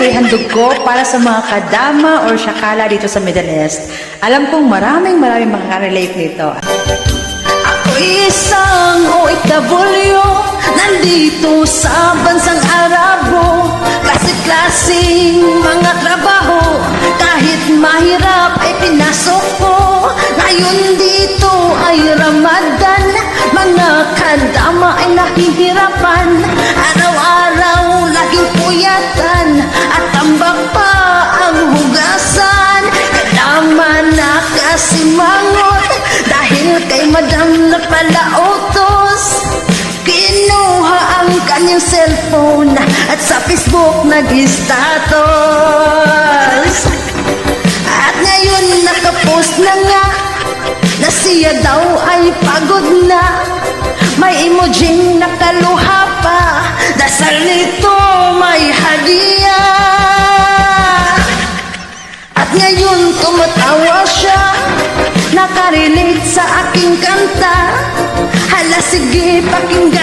syempre handog ko para sa mga kadama or syakala dito sa Middle East. Alam kong maraming makaka-relate nito. Ako'y isang OFW, nandito sa bansang Arabo. Klase-klaseng mga trabaho, kahit mahirap ay pinasok ko. Ngayon dito ay Ramadan, mga kadama ay nahihirapan. Araw-araw laging puyatan, at tambak pa ang hugasan. Kadama nakasimangot, dahil kay madam na palautos. Kinuha ang kanyang cellphone at sa Facebook nag-status. At ngayon nakapost na nga na siya daw ay pagod na. May emojing nakaluha pa, dasal nito may hadiah. At ngayon tumatawa siya, nakarelate sa aking kanta. Hala sige, pakinggan